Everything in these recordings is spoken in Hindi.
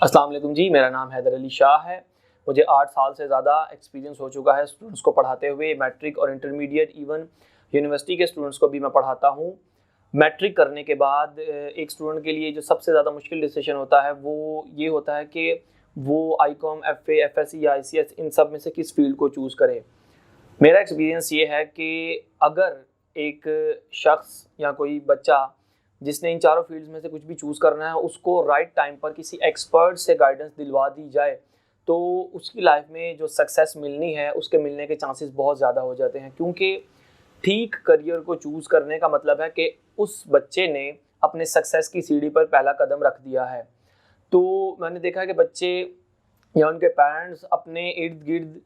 अस्सलाम वालेकुम जी, मेरा नाम हैदर अली शाह है। मुझे 8 साल से ज़्यादा एक्सपीरियंस हो चुका है स्टूडेंट्स को पढ़ाते हुए। मैट्रिक और इंटरमीडिएट इवन यूनिवर्सिटी के स्टूडेंट्स को भी मैं पढ़ाता हूँ। मैट्रिक करने के बाद एक स्टूडेंट के लिए जो सबसे ज़्यादा मुश्किल डिसीजन होता है वो ये होता है कि वो आईकॉम, एफए, एफएससी या आईसीएस इन सब में से किस फील्ड को चूज़ करे। मेरा एक्सपीरियंस ये है कि अगर एक शख्स या कोई बच्चा जिसने इन चारों फील्ड्स में से कुछ भी चूज़ करना है, उसको राइट टाइम पर किसी एक्सपर्ट से गाइडेंस दिलवा दी जाए तो उसकी लाइफ में जो सक्सेस मिलनी है उसके मिलने के चांसेस बहुत ज़्यादा हो जाते हैं। क्योंकि ठीक करियर को चूज़ करने का मतलब है कि उस बच्चे ने अपने सक्सेस की सीढ़ी पर पहला कदम रख दिया है। तो मैंने देखा है कि बच्चे या उनके पेरेंट्स अपने इर्द गिर्द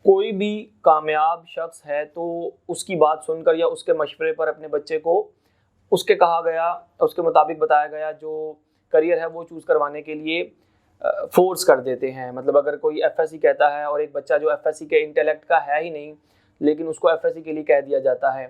कोई भी कामयाब शख्स है तो उसकी बात सुनकर या उसके मशवरे पर अपने बच्चे को उसके कहा गया, उसके मुताबिक बताया गया जो करियर है वो चूज़ करवाने के लिए फोर्स कर देते हैं। मतलब अगर कोई एफएससी कहता है और एक बच्चा जो एफएससी के इंटेलेक्ट का है ही नहीं, लेकिन उसको एफएससी के लिए कह दिया जाता है,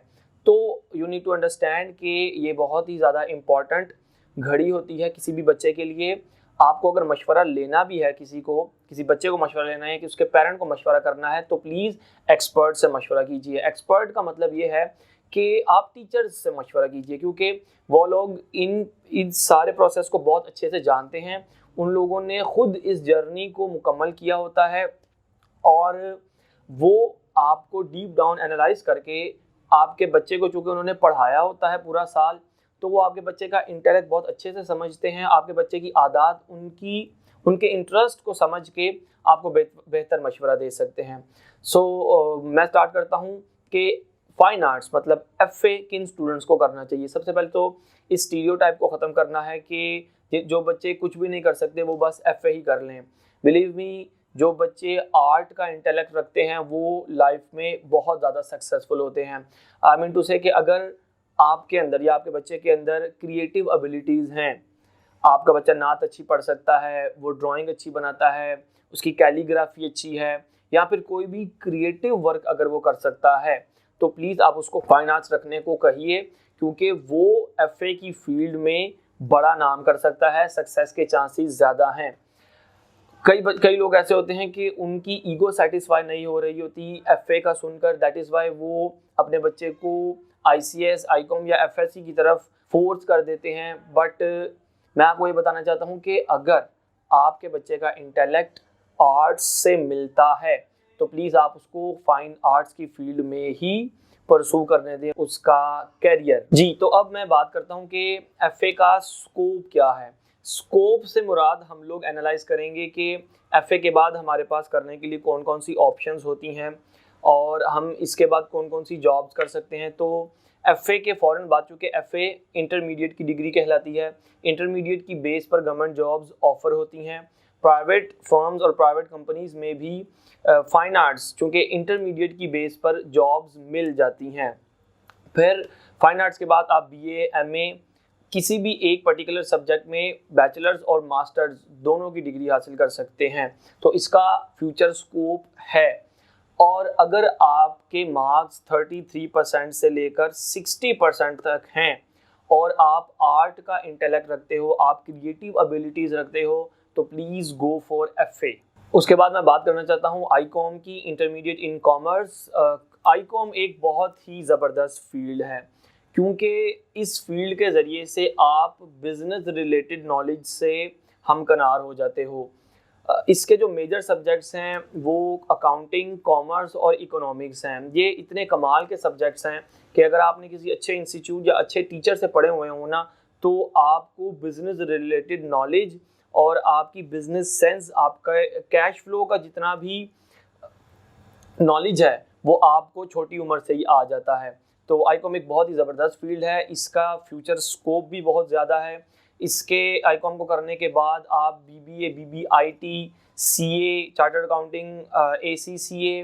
तो यू नीड टू अंडरस्टैंड कि ये बहुत ही ज़्यादा इम्पॉर्टेंट घड़ी होती है किसी भी बच्चे के लिए। आपको अगर मशवरा लेना भी है, किसी बच्चे को मशवरा लेना है कि उसके पेरेंट को मशवरा करना है, तो प्लीज़ एक्सपर्ट से मशवरा कीजिए। एक्सपर्ट का मतलब ये है कि आप टीचर्स से मशवरा कीजिए, क्योंकि वो लोग इन सारे प्रोसेस को बहुत अच्छे से जानते हैं। उन लोगों ने खुद इस जर्नी को मुकम्मल किया होता है और वो आपको डीप डाउन एनालाइज करके आपके बच्चे को, चूँकि उन्होंने पढ़ाया होता है पूरा साल, तो वो आपके बच्चे का इंटेलेक्ट बहुत अच्छे से समझते हैं। आपके बच्चे की आदत, उनके इंटरेस्ट को समझ के आपको बेहतर मशवरा दे सकते हैं। मैं स्टार्ट करता हूँ कि फाइन आर्ट्स मतलब एफए किन स्टूडेंट्स को करना चाहिए। सबसे पहले तो इस स्टीरियोटाइप को ख़त्म करना है कि जो बच्चे कुछ भी नहीं कर सकते वो बस एफए ही कर लें। बिलीव मी, जो बच्चे आर्ट का इंटेलेक्ट रखते हैं वो लाइफ में बहुत ज़्यादा सक्सेसफुल होते हैं। आई मीन टू से कि अगर आपके अंदर या आपके बच्चे के अंदर क्रिएटिव एबिलिटीज़ हैं, आपका बच्चा नात अच्छी पढ़ सकता है, वो ड्राइंग अच्छी बनाता है, उसकी कैलीग्राफी अच्छी है, या फिर कोई भी क्रिएटिव वर्क अगर वो कर सकता है, तो प्लीज़ आप उसको फाइन आर्ट्स रखने को कहिए, क्योंकि वो एफए की फील्ड में बड़ा नाम कर सकता है, सक्सेस के चांसेस ज़्यादा हैं। कई लोग ऐसे होते हैं कि उनकी ईगो सेटिस्फाई नहीं हो रही होती एफए का सुनकर, दैट इज़ वाई वो अपने बच्चे को आईसीएस, आईकॉम या एफएससी की तरफ फोर्स कर देते हैं। बट मैं आपको ये बताना चाहता हूँ कि अगर आपके बच्चे का इंटेलेक्ट आर्ट्स से मिलता है तो प्लीज़ आप उसको फाइन आर्ट्स की फील्ड में ही परसू करने दें उसका कैरियर। जी, तो अब मैं बात करता हूँ कि एफए का स्कोप क्या है। स्कोप से मुराद हम लोग एनालाइज करेंगे कि एफए के बाद हमारे पास करने के लिए कौन कौन सी ऑप्शंस होती हैं और हम इसके बाद कौन कौन सी जॉब्स कर सकते हैं। तो एफए के फ़ौरन बाद, चूँकि एफए इंटरमीडिएट की डिग्री कहलाती है, इंटरमीडिएट की बेस पर गवर्नमेंट जॉब्स ऑफर होती हैं। प्राइवेट फर्म्स और प्राइवेट कंपनीज में भी फाइन आर्ट्स चूँकि इंटरमीडिएट की बेस पर जॉब्स मिल जाती हैं। फिर फाइन आर्ट्स के बाद आप बीए, एमए किसी भी एक पर्टिकुलर सब्जेक्ट में बैचलर्स और मास्टर्स दोनों की डिग्री हासिल कर सकते हैं। तो इसका फ्यूचर स्कोप है। और अगर आपके मार्क्स 33% से लेकर 60% तक हैं और आप आर्ट का इंटेलेक्ट रखते हो, आप क्रिएटिव एबिलिटीज़ रखते हो, तो प्लीज़ गो फॉर एफए। उसके बाद मैं बात करना चाहता हूँ आईकॉम की, इंटरमीडिएट इन कॉमर्स। आईकॉम एक बहुत ही ज़बरदस्त फील्ड है, क्योंकि इस फील्ड के ज़रिए से आप बिज़नेस रिलेटेड नॉलेज से हमकनार हो जाते हो। इसके जो मेजर सब्जेक्ट्स हैं वो अकाउंटिंग, कॉमर्स और इकोनॉमिक्स हैं। ये इतने कमाल के सब्जेक्ट्स हैं कि अगर आपने किसी अच्छे इंस्टीट्यूट या अच्छे टीचर से पढ़े हुए हो ना, तो आपको बिज़नेस रिलेटेड नॉलेज और आपकी बिज़नेस सेंस, आपका कैश फ्लो का जितना भी नॉलेज है वो आपको छोटी उम्र से ही आ जाता है। तो आईकॉम एक बहुत ही ज़बरदस्त फील्ड है, इसका फ्यूचर स्कोप भी बहुत ज़्यादा है। इसके आईकॉम को करने के बाद आप BBA, BBIT, CA, chartered accounting, ACCA,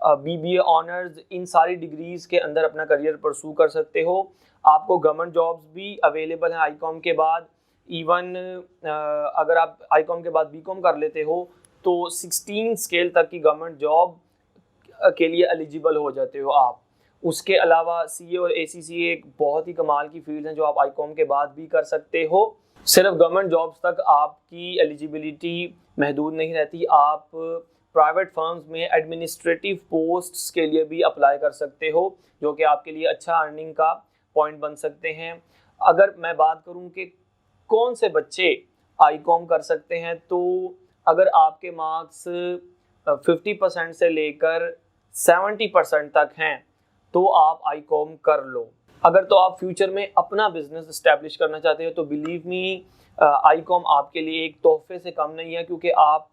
BBA honours, इन सारी डिग्रीज़ के अंदर अपना करियर परसू कर सकते हो। आपको गवर्नमेंट जॉब्स भी अवेलेबल हैं आईकॉम के बाद। इवन अगर आप आईकॉम के बाद बीकॉम कर लेते हो तो 16 स्केल तक की गवर्नमेंट जॉब के लिए एलिजिबल हो जाते हो आप। उसके अलावा सीए और एसीसीए एक बहुत ही कमाल की फील्ड है जो आप आईकॉम के बाद भी कर सकते हो। सिर्फ गवर्नमेंट जॉब्स तक आपकी एलिजिबिलिटी महदूद नहीं रहती, आप प्राइवेट फर्म्स में एडमिनिस्ट्रेटिव पोस्ट्स के लिए भी अप्लाई कर सकते हो, जो कि आपके लिए अच्छा अर्निंग का पॉइंट बन सकते हैं। अगर मैं बात करूं कि कौन से बच्चे आईकॉम कर सकते हैं, तो अगर आपके मार्क्स 50% से लेकर 70% तक हैं तो आप आईकॉम कर लो। अगर तो आप फ्यूचर में अपना बिजनेस इस्टेब्लिश करना चाहते हो तो बिलीव मी आईकॉम आपके लिए एक तोहफे से कम नहीं है, क्योंकि आप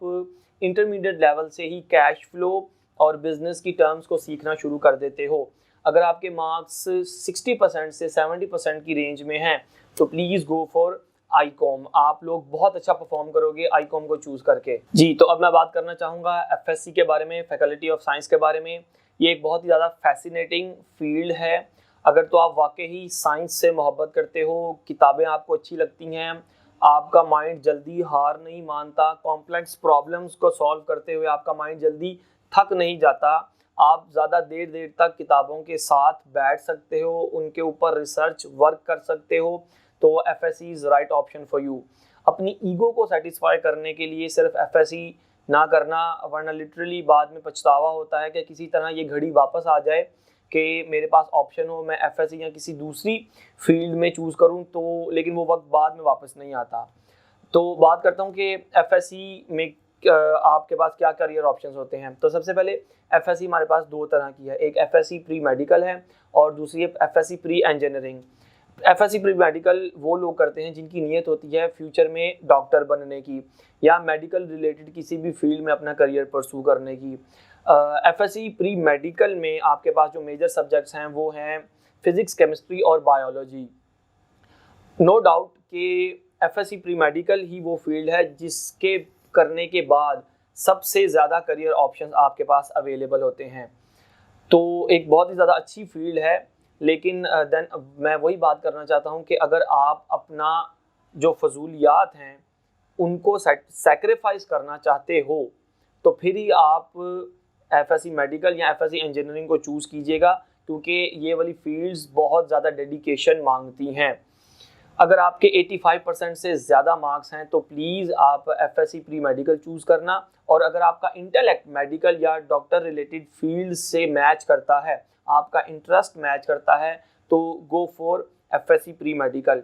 इंटरमीडिएट लेवल से ही कैश फ्लो और बिजनेस की टर्म्स को सीखना शुरू कर देते हो। अगर आपके मार्क्स 60% से 70% की रेंज में हैं तो प्लीज़ गो फॉर आईकॉम। आप लोग बहुत अच्छा परफॉर्म करोगे आईकॉम को चूज करके। जी, तो अब मैं बात करना चाहूँगा एफएससी के बारे में, फैकल्टी ऑफ साइंस के बारे में। ये एक बहुत ही ज़्यादा फैसिनेटिंग फील्ड है। अगर तो आप वाकई ही साइंस से मोहब्बत करते हो, किताबें आपको अच्छी लगती हैं, आपका माइंड जल्दी हार नहीं मानता, कॉम्प्लेक्स प्रॉब्लम्स को सॉल्व करते हुए आपका माइंड जल्दी थक नहीं जाता, आप ज़्यादा देर तक किताबों के साथ बैठ सकते हो, उनके ऊपर रिसर्च वर्क कर सकते हो, तो FSc is right option for you. अपनी ईगो को सेटिस्फाई करने के लिए सिर्फ एफएससी ना करना, वरना लिटरली बाद में पछतावा होता है कि किसी तरह ये घड़ी वापस आ जाए कि मेरे पास ऑप्शन हो, मैं एफएससी या किसी दूसरी फील्ड में चूज़ करूं, तो लेकिन वो वक्त बाद में वापस नहीं आता। तो बात करता हूं कि एफएससी में आपके पास क्या करियर ऑप्शंस होते हैं। तो सबसे पहले एफएससी हमारे पास दो तरह की है, एक एफएससी प्री मेडिकल है और दूसरी है FSc pre engineering. FSc pre medical वो लोग करते हैं जिनकी नीयत होती है फ्यूचर में डॉक्टर बनने की या मेडिकल रिलेटेड किसी भी फील्ड में अपना करियर परस्यू करने की। एफएससी प्री मेडिकल में आपके पास जो मेजर सब्जेक्ट्स हैं वो हैं फिजिक्स, केमिस्ट्री और बायोलॉजी। नो डाउट कि एफएससी प्री मेडिकल ही वो फील्ड है जिसके करने के बाद सबसे ज़्यादा करियर ऑप्शंस आपके पास अवेलेबल होते हैं। तो एक बहुत ही ज़्यादा अच्छी फील्ड है, लेकिन देन मैं वही बात करना चाहता हूँ कि अगर आप अपना जो फजूलियात हैं उनको सैक्रिफाइस करना चाहते हो तो फिर ही आप एफएससी मेडिकल या एफएससी इंजीनियरिंग को चूज़ कीजिएगा, क्योंकि ये वाली फील्ड्स बहुत ज़्यादा डेडिकेशन मांगती हैं। अगर आपके 85% से ज़्यादा मार्क्स हैं तो प्लीज़ आप एफएससी प्री मेडिकल चूज़ करना, और अगर आपका इंटेलेक्ट मेडिकल या डॉक्टर रिलेटेड फील्ड से मैच करता है, आपका इंटरेस्ट मैच करता है, तो go for FSc pre medical.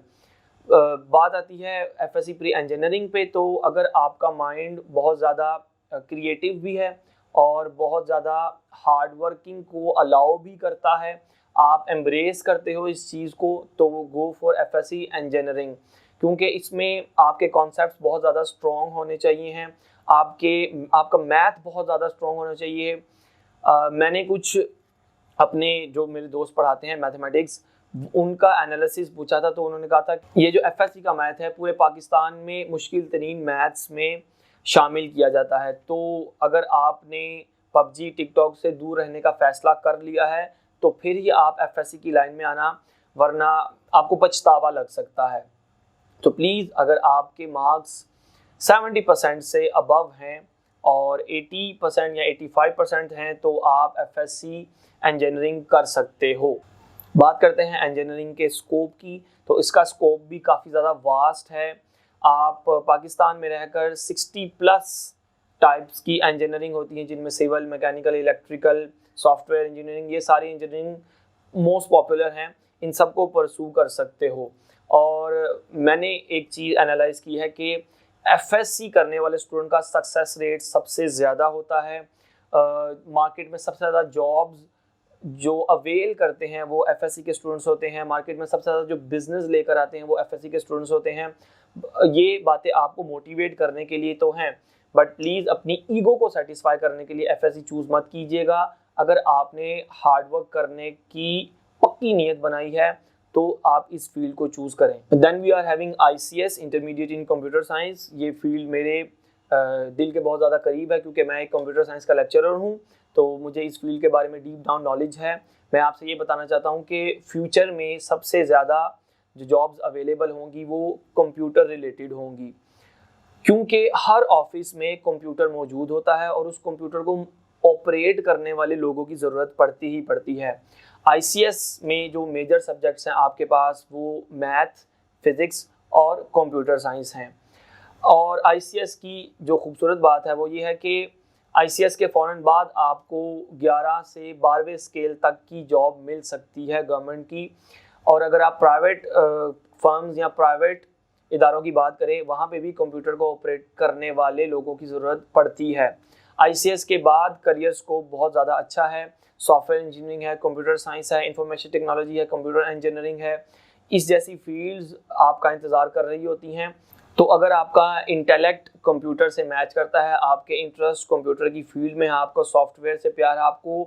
बात आती है एफएससी प्री इंजीनियरिंग पे, तो अगर आपका माइंड बहुत ज़्यादा क्रिएटिव भी है और बहुत ज़्यादा हार्ड वर्किंग को अलाउ भी करता है, आप एम्ब्रेस करते हो इस चीज़ को, तो वो गो फॉर एफएससी इंजीनियरिंग, क्योंकि इसमें आपके कॉन्सेप्ट्स बहुत ज़्यादा स्ट्रॉन्ग होने चाहिए हैं, आपका मैथ बहुत ज़्यादा स्ट्रॉन्ग होना चाहिए। मैंने कुछ अपने जो मेरे दोस्त पढ़ाते हैं मैथमेटिक्स, उनका एनालिसिस पूछा था, तो उन्होंने कहा था ये जो एफएससी का मैथ है पूरे पाकिस्तान में मुश्किल तरीन मैथ्स में शामिल किया जाता है। तो अगर आपने पबजी, टिकटॉक से दूर रहने का फैसला कर लिया है तो फिर ही आप एफएससी की लाइन में आना, वरना आपको पछतावा लग सकता है। तो प्लीज़ अगर आपके मार्क्स 70% से अबव हैं और 80% या 85% हैं तो आप एफएससी इंजीनियरिंग कर सकते हो। बात करते हैं इंजीनियरिंग के स्कोप की, तो इसका स्कोप भी काफ़ी ज़्यादा वास्ट है। आप पाकिस्तान में रहकर 60+ टाइप्स की इंजीनियरिंग होती हैं, जिनमें civil, mechanical, electrical, software engineering, ये सारी इंजीनियरिंग मोस्ट पॉपुलर हैं, इन सबको परस्यू कर सकते हो। और मैंने एक चीज़ एनालाइज की है कि एफएससी करने वाले स्टूडेंट का सक्सेस रेट सबसे ज़्यादा होता है। मार्केट में सबसे ज़्यादा जॉब्स जो अवेल करते हैं वो एफएससी के स्टूडेंट्स होते हैं। मार्केट में सबसे ज़्यादा जो बिज़नेस लेकर आते हैं वो एफएससी के स्टूडेंट्स होते हैं। ये बातें आपको मोटिवेट करने के लिए तो हैं, बट प्लीज़ अपनी ईगो को सेटिस्फाई करने के लिए एफएससी चूज़ मत कीजिएगा। अगर आपने हार्डवर्क करने की पक्की नीयत बनाई है तो आप इस फील्ड को चूज़ करें। Then we are having ICS, intermediate in computer science. ये फील्ड मेरे दिल के बहुत ज़्यादा करीब है, क्योंकि मैं एक कंप्यूटर साइंस का लेक्चरर हूँ, तो मुझे इस फील्ड के बारे में डीप डाउन नॉलेज है। मैं आपसे ये बताना चाहता हूँ कि फ्यूचर में सबसे ज़्यादा जो जॉब्स अवेलेबल होंगी वो कंप्यूटर रिलेटेड होंगी, क्योंकि हर ऑफिस में कंप्यूटर मौजूद होता है और उस कंप्यूटर को ऑपरेट करने वाले लोगों की ज़रूरत पड़ती ही पड़ती है। ICS में जो मेजर सब्जेक्ट्स हैं आपके पास वो मैथ, फिज़िक्स और कंप्यूटर साइंस हैं। और ICS की जो खूबसूरत बात है वो ये है कि ICS के फ़ौरन बाद आपको 11 से 12वें स्केल तक की जॉब मिल सकती है गवर्नमेंट की। और अगर आप प्राइवेट फर्म्स या प्राइवेट इदारों की बात करें, वहाँ पे भी कंप्यूटर को ऑपरेट करने वाले लोगों की ज़रूरत पड़ती है। ICS के बाद करियर स्कोप बहुत ज़्यादा अच्छा है। सॉफ्टवेयर इंजीनियरिंग है, कंप्यूटर साइंस है, इंफॉर्मेशन टेक्नोलॉजी है, कंप्यूटर इंजीनियरिंग है, इस जैसी फील्ड्स आपका इंतज़ार कर रही होती हैं। तो अगर आपका इंटेलेक्ट कंप्यूटर से मैच करता है, आपके इंटरेस्ट कंप्यूटर की फील्ड में है, आपको सॉफ्टवेयर से प्यार है, आपको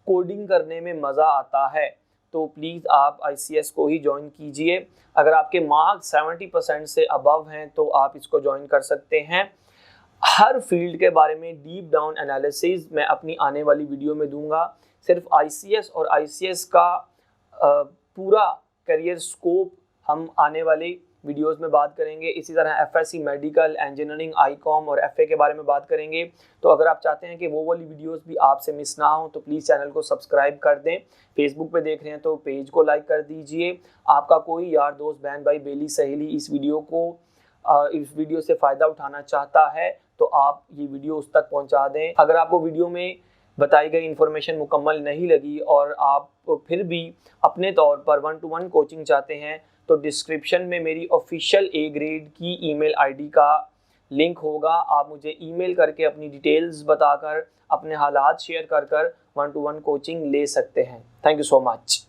कोडिंग करने में मज़ा आता है, तो प्लीज़ आप ICS को ही ज्वाइन कीजिए। अगर आपके मार्क्स 70% से अबव हैं तो आप इसको ज्वाइन कर सकते हैं। हर फील्ड के बारे में डीप डाउन एनालिसिस मैं अपनी आने वाली वीडियो में दूंगा। सिर्फ ICS और ICS का पूरा करियर स्कोप हम आने वाले वीडियोस में बात करेंगे। इसी तरह FSC मेडिकल, इंजीनियरिंग, ICOM और FA के बारे में बात करेंगे। तो अगर आप चाहते हैं कि वो वाली वीडियोस भी आपसे मिस ना हो तो प्लीज़ चैनल को सब्सक्राइब कर दें। फेसबुक पे देख रहे हैं तो पेज को लाइक कर दीजिए। आपका कोई यार, दोस्त, बहन, भाई, बेली, सहेली इस वीडियो से फ़ायदा उठाना चाहता है तो आप ये वीडियो उस तक पहुँचा दें। अगर आपको वीडियो में बताई गई इन्फॉर्मेशन मुकम्मल नहीं लगी और आप फिर भी अपने तौर पर 1-to-1 कोचिंग चाहते हैं तो डिस्क्रिप्शन में मेरी ऑफिशियल A ग्रेड की ईमेल ID का लिंक होगा। आप मुझे ईमेल करके अपनी डिटेल्स बताकर, अपने हालात शेयर कर 1-to-1 कोचिंग ले सकते हैं। Thank you so much.